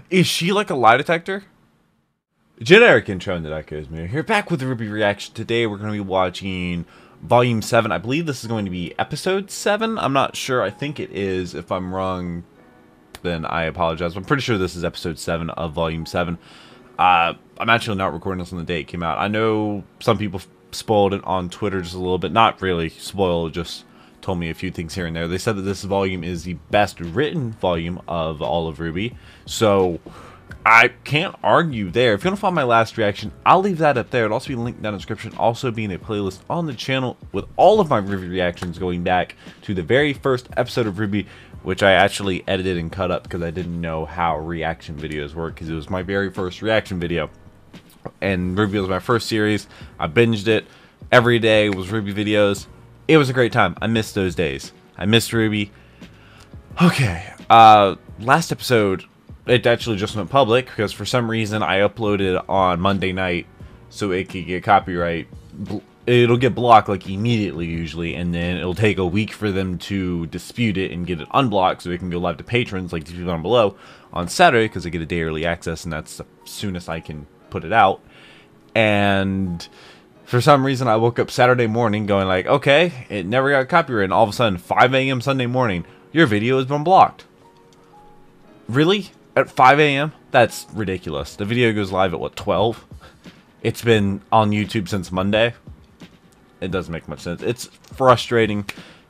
Is she like a lie detector? Generic intro into That Goes Moo. Here back with the RWBY reaction. Today we're going to be watching Volume 7. I believe this is going to be Episode 7. I'm not sure. I think it is. If I'm wrong, then I apologize. I'm pretty sure this is Episode 7 of Volume 7. I'm actually not recording this on the day it came out. I know some people spoiled it on Twitter just a little bit. Not really spoiled, just told me a few things here and there. They said that this volume is the best written volume of all of RWBY. So I can't argue there. If you want to find my last reaction, I'll leave that up there. It'll also be linked down in the description. Also be in a playlist on the channel with all of my RWBY reactions going back to the very first episode of RWBY, which I actually edited and cut up because I didn't know how reaction videos work, because it was my very first reaction video. And RWBY was my first series. I binged it. Every day was RWBY videos. It was a great time. I missed those days. I missed RWBY. Okay. Last episode, it actually just went public because for some reason I uploaded on Monday night so it could get copyright. It'll get blocked like immediately usually, and then it'll take a week for them to dispute it and get it unblocked so it can go live to patrons like these people down below on Saturday, because they get a day early access, and that's the soonest I can put it out. And for some reason I woke up Saturday morning going like, okay, it never got copyright, and all of a sudden 5 a.m. Sunday morning, your video has been blocked. Really? At 5 a.m.? That's ridiculous. The video goes live at what, 12? It's been on YouTube since Monday. It doesn't make much sense. It's frustrating,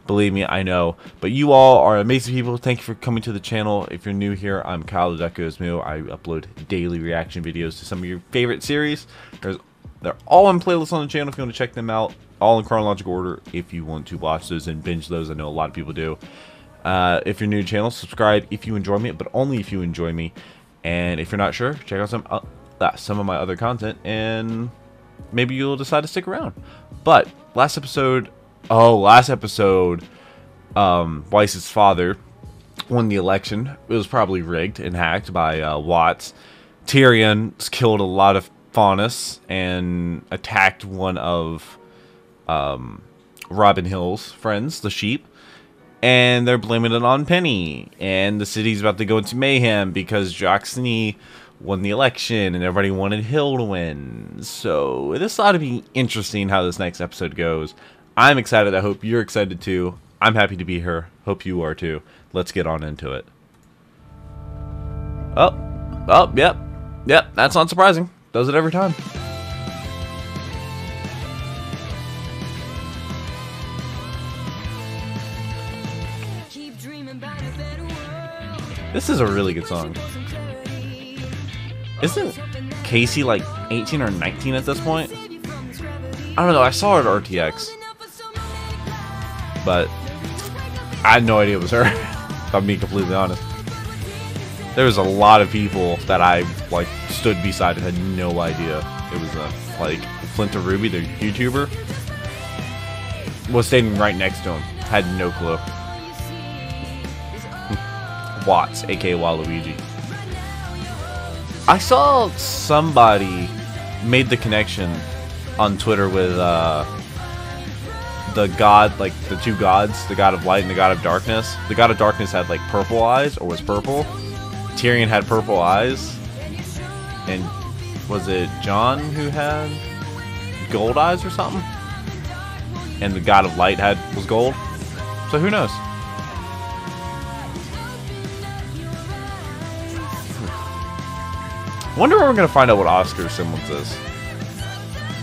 believe me, I know. But you all are amazing people. Thank you for coming to the channel. If you're new here, I'm Kyle, theduckgoesmoo. I upload daily reaction videos to some of your favorite series. They're all on playlists on the channel if you want to check them out. All in chronological order if you want to watch those and binge those. I know a lot of people do. If you're new to the channel, subscribe if you enjoy me, but only if you enjoy me. And if you're not sure, check out some of my other content, and maybe you'll decide to stick around. But last episode, Weiss's father won the election. It was probably rigged and hacked by Watts. Tyrion's killed a lot of Faunus and attacked one of Robin Hill's friends, the sheep. And they're blaming it on Penny. And the city's about to go into mayhem because Joxney won the election and everybody wanted Hill to win. So this ought to be interesting how this next episode goes. I'm excited. I hope you're excited too. I'm happy to be here. Hope you are too. Let's get on into it. Yep. That's not surprising. Does it every time. This is a really good song. Isn't Casey like 18 or 19 at this point? I don't know. I saw her at RTX, but I had no idea it was her. If I'm being completely honest. There was a lot of people that I like stood beside and had no idea it was like Flint of RWBY, the YouTuber, was standing right next to him. Had no clue. Watts, aka Waluigi. I saw somebody made the connection on Twitter with the god, like the two gods, the god of light and the god of darkness. The god of darkness had like purple eyes, or was purple. Tyrion had purple eyes, and was it Jon who had gold eyes or something? And the god of light was gold. So who knows? Wonder where we're gonna find out what Oscar's semblance is.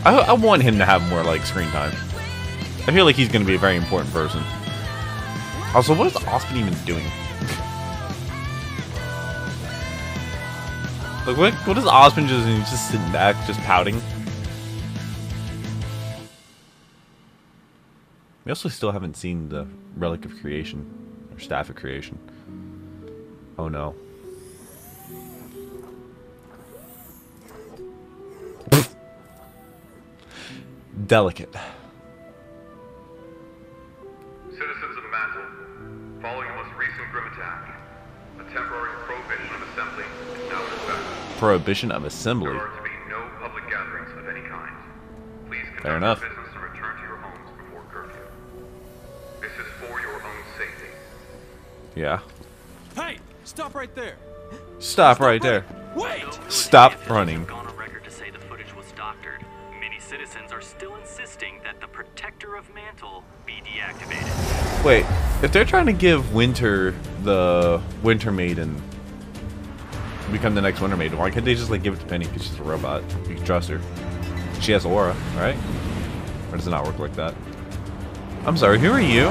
I want him to have more like screen time. I feel like he's gonna be a very important person. Also, what is Oscar even doing? Like what is Osmond just? He's just sitting back, just pouting. We also still haven't seen the Relic of Creation or Staff of Creation. Oh no. Delicate. Citizens of Mantle, following the most recent grim attack, a temporary prohibition of assembly is now in effect. Prohibition of assembly? There are to be no public gatherings of any kind. Please Fair conduct enough. your business and return to your homes before curfew. This is for your own safety. Yeah. Hey! Stop right there! Stop right there. Wait! Stop running. Gone on record to say the footage was doctored. Many citizens are still insisting that the Protector of Mantle be deactivated. Wait, if they're trying to give Winter the Winter Maiden, become the next Winter Maiden, why can't they just like give it to Penny because she's a robot? You can trust her. She has aura, right? Or does it not work like that? I'm sorry, who are you?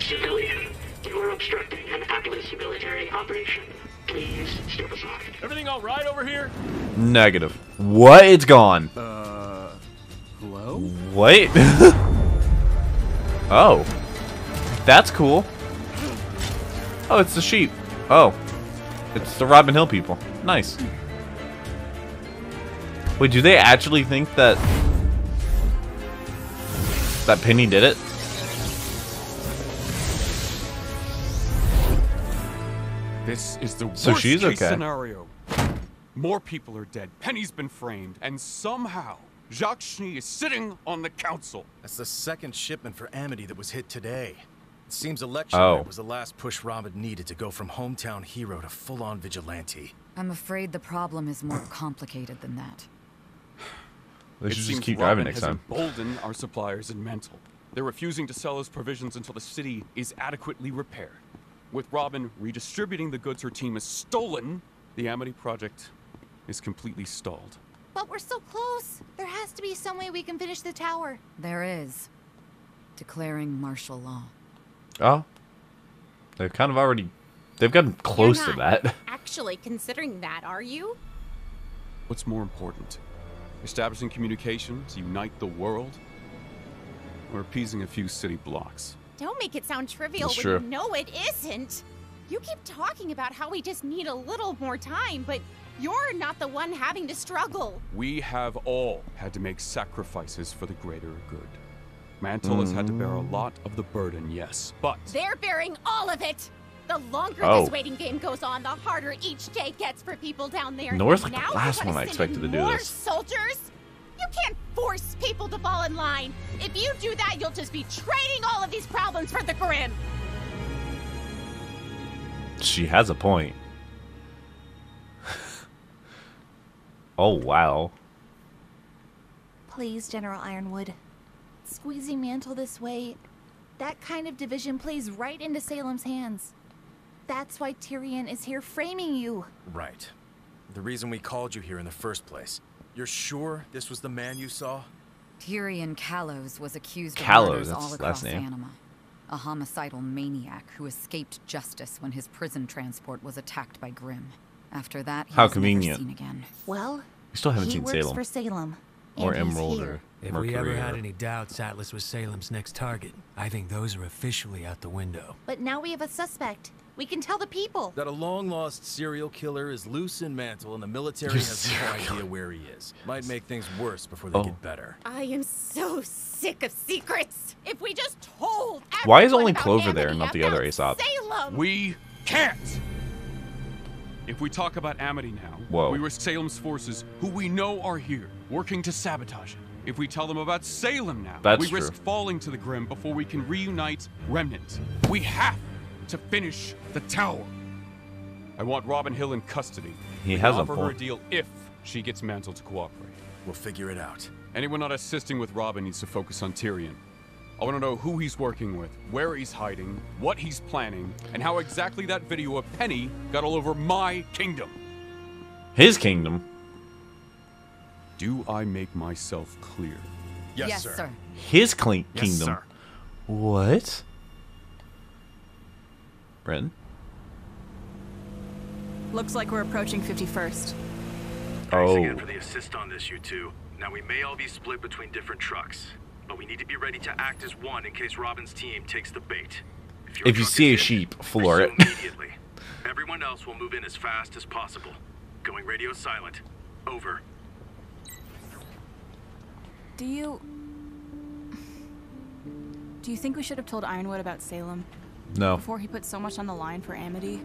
Civilian, you are obstructing an Atlas military operation. Please step aside. Everything all right over here? Negative. What? It's gone. Hello? Wait. Oh. That's cool. Oh, it's the sheep. Oh. It's the Robin Hill people. Nice. Wait, do they actually think that Penny did it? This is the So worst she's case okay. scenario. More people are dead. Penny's been framed, and somehow Jacques Schnee is sitting on the council. That's the second shipment for Amity that was hit today. It seems election night was the last push Robin needed to go from hometown hero to full-on vigilante. I'm afraid the problem is more complicated than that. They It should just seems keep Robin driving next has time. emboldened our suppliers in Mantle. They're refusing to sell us provisions until the city is adequately repaired. With Robin redistributing the goods her team has stolen, the Amity project is completely stalled. But we're so close. There has to be some way we can finish the tower. There is. Declaring martial law. Oh. They've kind of already... They've gotten close to You're not that. actually considering that, are you? What's more important? Establishing communication to unite the world? Or appeasing a few city blocks? Don't make it sound trivial That's when true. you know it isn't. You keep talking about how we just need a little more time, but you're not the one having to struggle. We have all had to make sacrifices for the greater good. Mantle has had to bear a lot of the burden, yes, but They're bearing all of it. The longer Oh. this waiting game goes on, the harder each day gets for people down there. North And like the now last you wanna one I send expected in to do more this. soldiers? You can't force people to fall in line. If you do that, you'll just be trading all of these problems for the Grim. She has a point. Oh, wow. Please, General Ironwood. Squeezing Mantle this way, that kind of division plays right into Salem's hands. That's why Tyrion is here framing you. Right. The reason we called you here in the first place. You're sure this was the man you saw? Tyrion Callows was accused of Callows, murders that's all his across last name. Anima. A homicidal maniac who escaped justice when his prison transport was attacked by Grimm. After that, he How was convenient. never seen again. Well, We still haven't he seen works Salem. for Salem. Or and he's Emerald here. or If Mercury. we ever had or- any doubts Atlas was Salem's next target, I think those are officially out the window. But now we have a suspect. We can tell the people. That a long-lost serial killer is loose in Mantle and the military has no idea where he is. Might make things worse before they get better. I am so sick of secrets. If we just told Why is everyone only about Clover there Amity, and not the other about Aesop? Salem. we can't! If we talk about Amity now, Whoa. we risk Salem's forces, who we know are here, working to sabotage it. If we tell them about Salem now, That's we true. risk falling to the Grim before we can reunite Remnant. We have to finish the tower. I want Robin Hill in custody. He We has can a offer her a point. deal if she gets Mantle to cooperate. We'll figure it out. Anyone not assisting with Robin needs to focus on Tyrion. I want to know who he's working with, where he's hiding, what he's planning, and how exactly that video of Penny got all over my kingdom. His kingdom. Do I make myself clear? Yes, sir. His Yes, kingdom. sir. What? Bren? Looks like we're approaching 51st. Thanks Oh. again for the assist on this, you two. Now, we may all be split between different trucks, but we need to be ready to act as one in case Robin's team takes the bait. your If you truck see a is hit, sheep, floor it. pursue immediately. Everyone else will move in as fast as possible. Going radio silent. Over. Do you think we should have told Ironwood about Salem No. before he put so much on the line for Amity?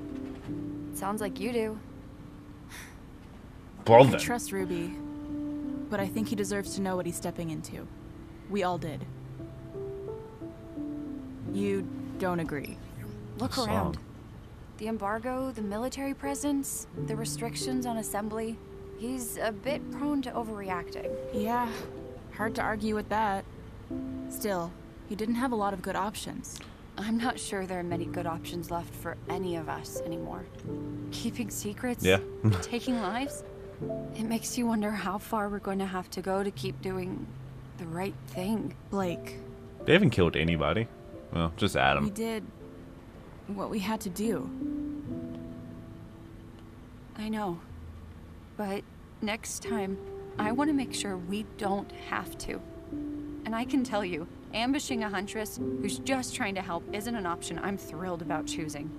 Sounds like you do. Well I then. trust Ruby, but I think he deserves to know what he's stepping into. We all did. You don't agree? Look around. The embargo, the military presence, the restrictions on assembly. He's a bit prone to overreacting. Yeah, hard to argue with that. Still, he didn't have a lot of good options. I'm not sure there are many good options left for any of us anymore. Keeping secrets? Yeah. Taking lives? It makes you wonder how far we're going to have to go to keep doing the right thing. Blake. They haven't killed anybody. Well, just Adam. We did what we had to do. I know. But next time, I want to make sure we don't have to. And I can tell you, ambushing a huntress who's just trying to help isn't an option I'm thrilled about choosing.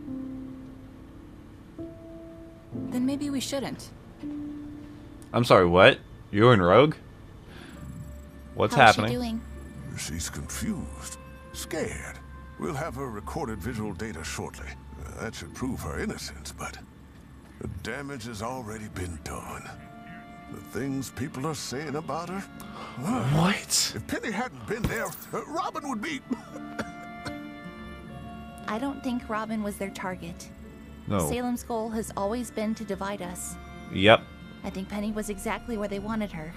Then maybe we shouldn't. I'm sorry, what? You're in Rogue? What's happening? How's she doing? She's confused, scared. We'll have her recorded visual data shortly. That should prove her innocence, but the damage has already been done. The things people are saying about her. What? If Penny hadn't been there, Robin would be... I don't think Robin was their target. No. Salem's goal has always been to divide us. Yep. I think Penny was exactly where they wanted her.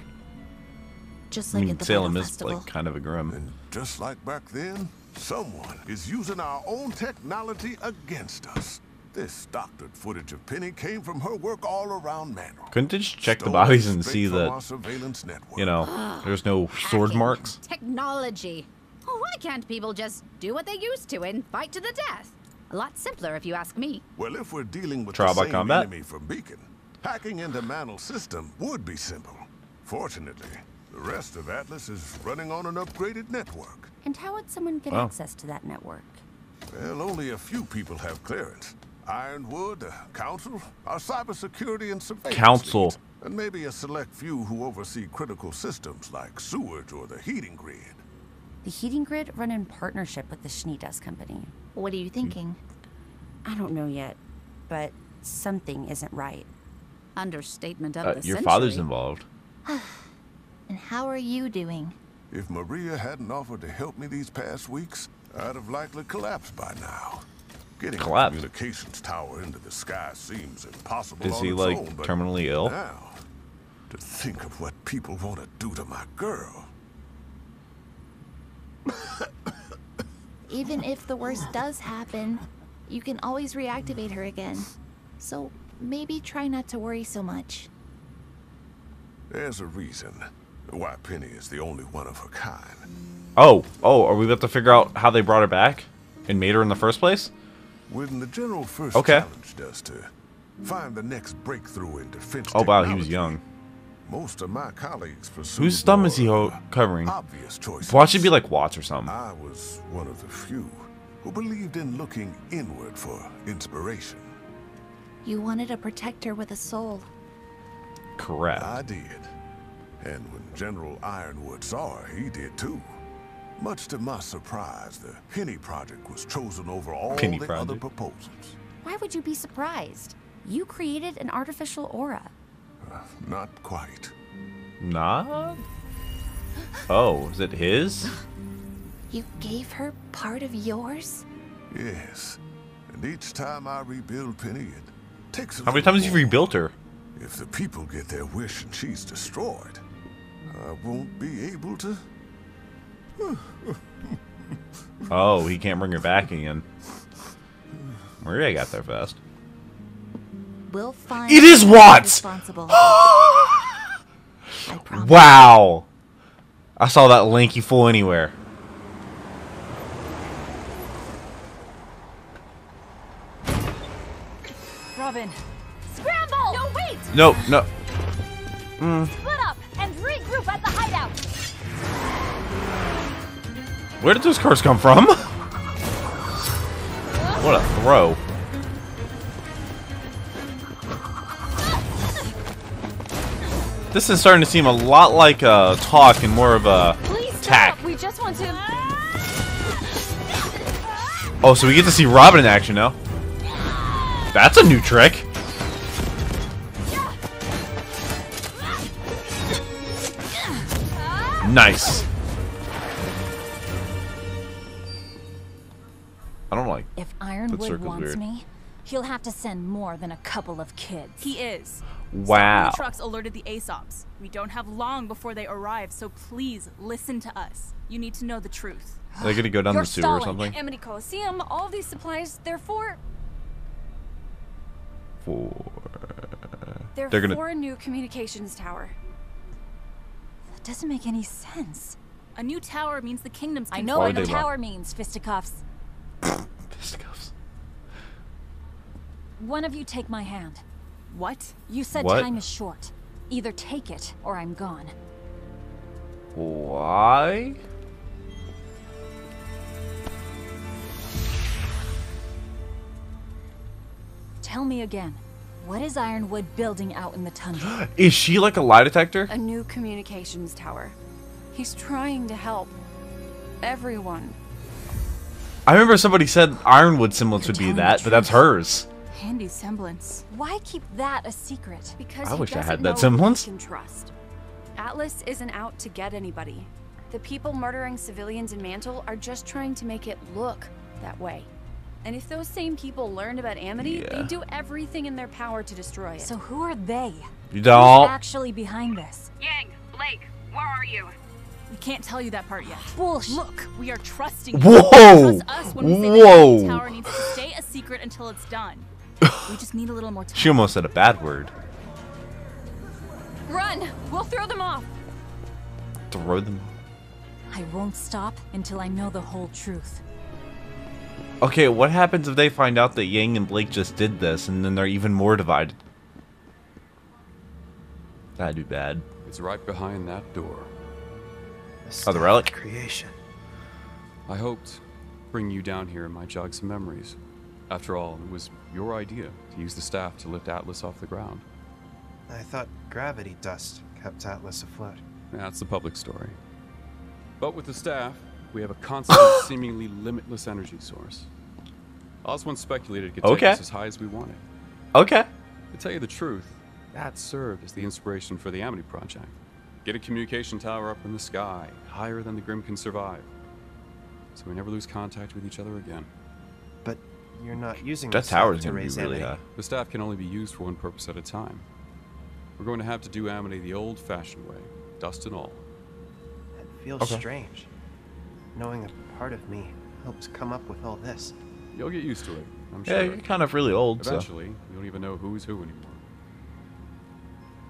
Just like at the Salem Battle is Festival. like kind of a grim. And just like back then, someone is using our own technology against us. This doctored footage of Penny came from her work all around Manor. Couldn't they just check the Stolen bodies and straight see from that, our surveillance network. you know, there's no sword Hacking. marks? Technology. Oh, why can't people just do what they used to and fight to the death? A lot simpler if you ask me. Well, if we're dealing with Trial the by same combat? enemy from Beacon, hacking into Manor's system would be simple. Fortunately, the rest of Atlas is running on an upgraded network. And how would someone get Wow. access to that network? Well, only a few people have clearance. Ironwood, the Council, our cybersecurity and surveillance Council. leads, and maybe a select few who oversee critical systems like sewage or the heating grid. The heating grid run in partnership with the Schneedas company. What are you thinking? I don't know yet, but something isn't right. Understatement of the Your century. father's involved. And how are you doing? If Maria hadn't offered to help me these past weeks, I'd have likely collapsed by now. Getting a Collapsed? communications tower into the sky seems impossible Is on he its like own, but terminally ill? now, to think of what people want to do to my girl. Even if the worst does happen, you can always reactivate her again. So maybe try not to worry so much. There's a reason why Penny is the only one of her kind. Oh, are we about to figure out how they brought her back and made her in the first place? When the general first Okay. challenged us to find the next breakthrough in defense Oh wow, he was technology, young. most of my colleagues pursued Whose thumb is he more covering? obvious choices. Watch it be like Watts or something. I was one of the few who believed in looking inward for inspiration. You wanted a protector with a soul. Correct. I did. And when General Ironwood saw her, he did too. Much to my surprise, the Penny Project was chosen over all Penny the Project. other proposals. Why would you be surprised? You created an artificial aura. Not quite. Nah? Oh, is it his? You gave her part of yours? Yes. And each time I rebuild Penny, it takes a How many little times have you more. rebuilt her? If the people get their wish and she's destroyed, I won't be able to. Oh, he can't bring her back again. Maria got there fast. We'll find It is who's Watts! responsible. I promise. Wow! I saw that lanky fool anywhere. Robin. Scramble! No, wait! No. Split up and regroup at the hideout. Where did those cars come from? What a throw. This is starting to seem a lot like a talk and more of a attack. We just want to. Oh, so we get to see Robin in action now. That's a new trick. Nice. I don't like. If Iron Ironwood wants me, he'll have to send more than a couple of kids. He is. Wow. Some trucks alerted the ASOPs. We don't have long before they arrive, so please listen to us. You need to know the truth. Are they gonna go down the sewer or something? Amity Coliseum, all these supplies, they're for... They're for a new communications tower. That doesn't make any sense. A new tower means the kingdom's I know what a tower means, fisticuffs. Fisticuffs. One of you take my hand. What? You said What? time is short. Either take it, or I'm gone. Why? Tell me again. What is Ironwood building out in the tundra? Is she like a lie detector? A new communications tower. He's trying to help everyone. I remember somebody said Ironwood semblance would be that, but that's hers. Handy semblance. Why keep that a secret? Because I he wish I doesn't had know that who semblance. he can trust. Atlas isn't out to get anybody. The people murdering civilians in Mantle are just trying to make it look that way. And if those same people learned about Amity, they'd do everything in their power to destroy it. So who are they? You don't. Who's actually behind this? Yang, Blake, where are you? We can't tell you that part yet. Bullshit. Look, we are trusting you. Whoa! Trust us when we say Whoa! the tower needs to stay a secret until it's done. We just need a little more time. She almost said a bad word. Run! We'll throw them off! Throw them. I won't stop until I know the whole truth. Okay, what happens if they find out that Yang and Blake just did this, and then they're even more divided? That'd be bad. It's right behind that door. Oh, the relic? Creation. I hoped bringing you down here might jog some memories. After all, it was your idea to use the staff to lift Atlas off the ground. I thought gravity dust kept Atlas afloat. That's the public story. But with the staff, we have a constant, seemingly limitless energy source. Oz once speculated it could take us as high as we wanted. Okay. To tell you the truth, that served as the inspiration for the Amity Project. Get a communication tower up in the sky, higher than the Grim can survive. So we never lose contact with each other again. But you're not using that the tower's staff to gonna be raise really Amity. high. The staff can only be used for one purpose at a time. We're going to have to do Amity the old-fashioned way, dust and all. It feels strange, knowing a part of me helped come up with all this. You'll get used to it, I'm sure. Yeah, you're kind of really old, Eventually, we don't even know who's who anymore.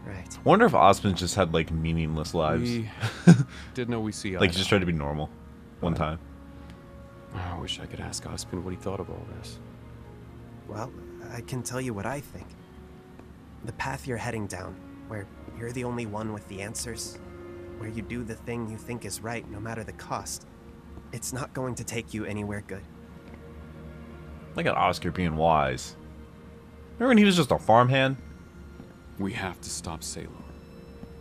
Right. I wonder if Osmond just had, like, meaningless lives. We did know we see like, he just tried to be normal. One time. I wish I could ask Osmond what he thought of all this. Well, I can tell you what I think. The path you're heading down, where you're the only one with the answers, where you do the thing you think is right no matter the cost, it's not going to take you anywhere good. Look at Oscar being wise. Remember when he was just a farmhand? We have to stop Salem.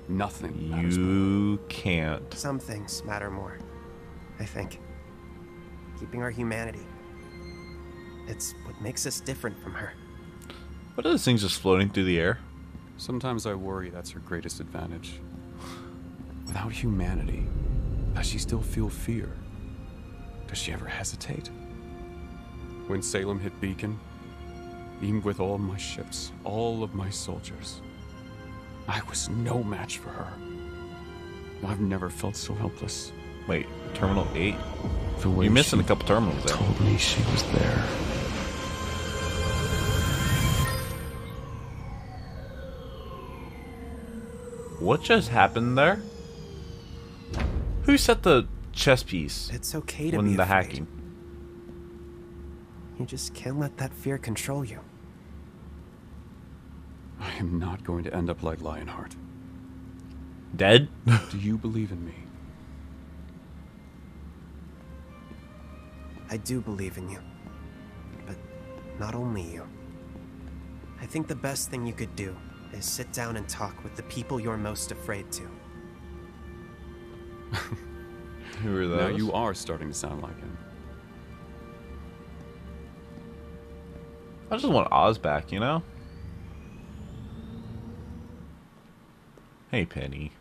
Nothing matters more. You can't. Some things matter more, I think. Keeping our humanity. It's what makes us different from her. What are those things just floating through the air? Sometimes I worry that's her greatest advantage. Without humanity, does she still feel fear? Does she ever hesitate? When Salem hit Beacon, even with all my ships, all of my soldiers, I was no match for her. I've never felt so helpless. Wait, Terminal 8? The way You're missing she a couple terminals there. told me she was there. What just happened there? Who set the chess piece? It's okay to when be the afraid. hacking? You just can't let that fear control you. I am not going to end up like Lionheart. Dead? Do you believe in me? I do believe in you. But not only you. I think the best thing you could do is sit down and talk with the people you're most afraid to. Who are those? Now you are starting to sound like him. I just want Oz back, you know? Hey, Penny.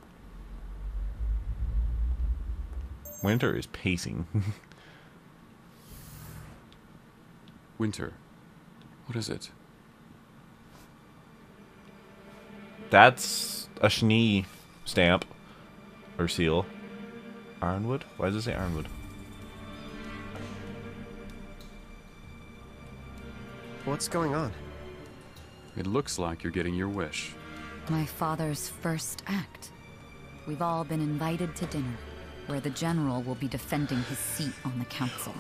Winter is pacing. Winter. What is it? That's a Schnee stamp. Or seal. Ironwood? Why does it say Ironwood? What's going on? It looks like you're getting your wish. My father's first act. We've all been invited to dinner, where the general will be defending his seat on the council.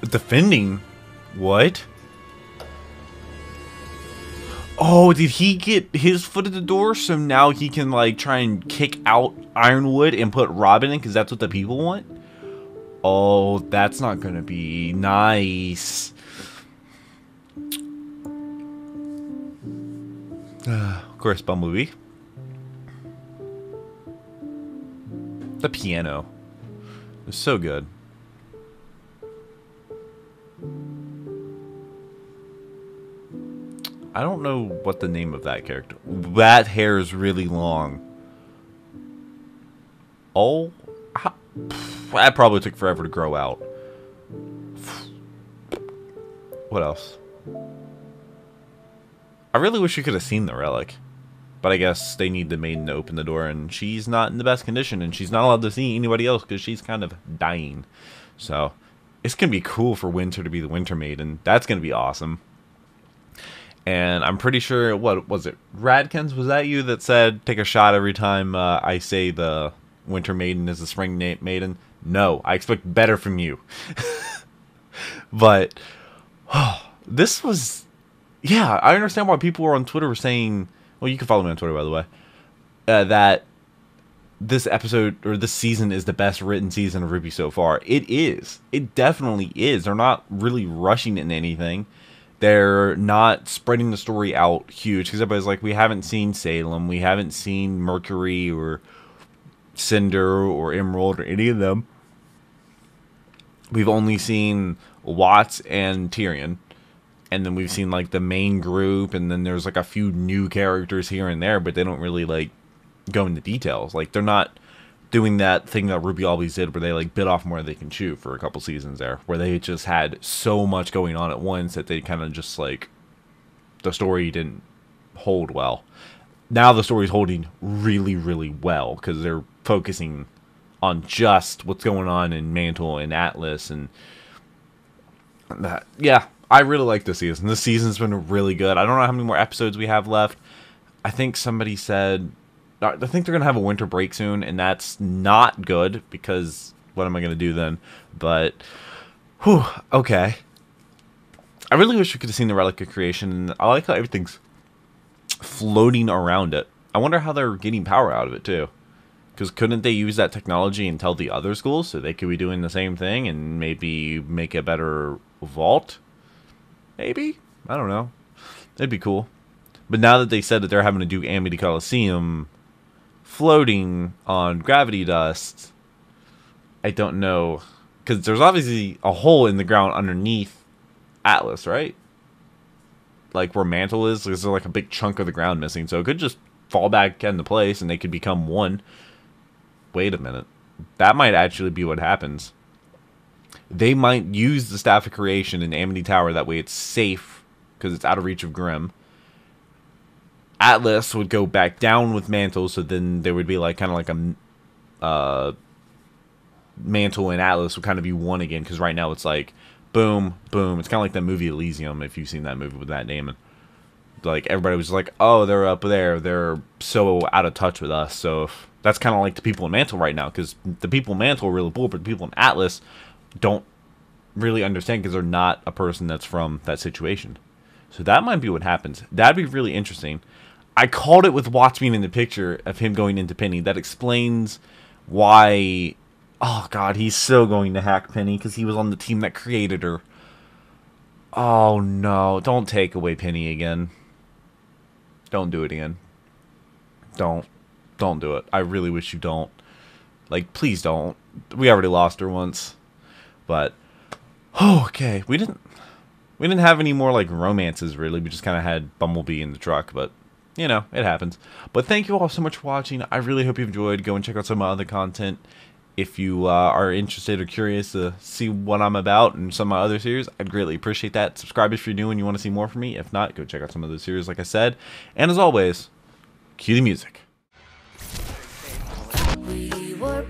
Defending? What? Oh, did he get his foot at the door so now he can like try and kick out Ironwood and put Robin in because that's what the people want? Oh, that's not gonna be nice. Of course, Bumblebee. The piano. It's so good. I don't know what the name of that character. That hair is really long. Oh, that probably took forever to grow out. What else? I really wish you could have seen the relic. But I guess they need the maiden to open the door, and she's not in the best condition, and she's not allowed to see anybody else because she's kind of dying. So, it's going to be cool for Winter to be the Winter Maiden. That's going to be awesome. And I'm pretty sure, what was it? Radkins, was that you that said, take a shot every time I say the Winter Maiden is the Spring Maiden? No, I expect better from you. But, this was... Yeah, I understand why people were on Twitter were saying... Well, you can follow me on Twitter, by the way. That this episode, or this season, is the best written season of RWBY so far. It is. It definitely is. They're not really rushing in anything. They're not spreading the story out huge. Because everybody's like, we haven't seen Salem. We haven't seen Mercury, or Cinder, or Emerald, or any of them. We've only seen Watts and Tyrion. And then we've seen, like, the main group, and then there's, like, a few new characters here and there, but they don't really, like, go into details. Like, they're not doing that thing that RWBY always did, where they, like, bit off more than they can chew for a couple seasons there, where they just had so much going on at once that they kind of just, like, the story didn't hold well. Now the story's holding really, really well, because they're focusing on just what's going on in Mantle and Atlas, and that, yeah. I really like this season. This season's been really good. I don't know how many more episodes we have left. I think somebody said... I think they're going to have a winter break soon, and that's not good, because what am I going to do then? But, whew, okay. I really wish we could have seen the Relic of Creation. I like how everything's floating around it. I wonder how they're getting power out of it, too. Because couldn't they use that technology and tell the other schools so they could be doing the same thing and maybe make a better vault? Maybe? I don't know. That'd be cool. But now that they said that they're having to do Amity Coliseum floating on gravity dust, I don't know. Because there's obviously a hole in the ground underneath Atlas, right? Like where Mantle is. There's like a big chunk of the ground missing. So it could just fall back into place and they could become one. Wait a minute. That might actually be what happens. They might use the Staff of Creation in Amity Tower. That way it's safe, because it's out of reach of Grimm. Atlas would go back down with Mantle, so then there would be like kind of like a... Mantle and Atlas would kind of be one again, because right now it's like, boom, boom. It's kind of like that movie Elysium, if you've seen that movie with Matt Damon. Like, everybody was like, oh, they're up there. They're so out of touch with us. So if, that's kind of like the people in Mantle right now, because the people in Mantle are really cool, but the people in Atlas don't really understand because they're not a person that's from that situation. So that might be what happens. That'd be really interesting. I called it with Watts being in the picture of him going into Penny. That explains why... Oh, God, he's so going to hack Penny because he was on the team that created her. Oh, no. Don't take away Penny again. Don't do it again. Don't do it. I really wish you don't. Like, please don't. We already lost her once. But, oh, okay. We didn't have any more, like, romances, really. We just kind of had Bumblebee in the truck, but, you know, it happens. But thank you all so much for watching. I really hope you enjoyed. Go and check out some of my other content. If you are interested or curious to see what I'm about and some of my other series, I'd greatly appreciate that. Subscribe if you're new and you want to see more from me. If not, go check out some of those series like I said. And as always, cue the music. We were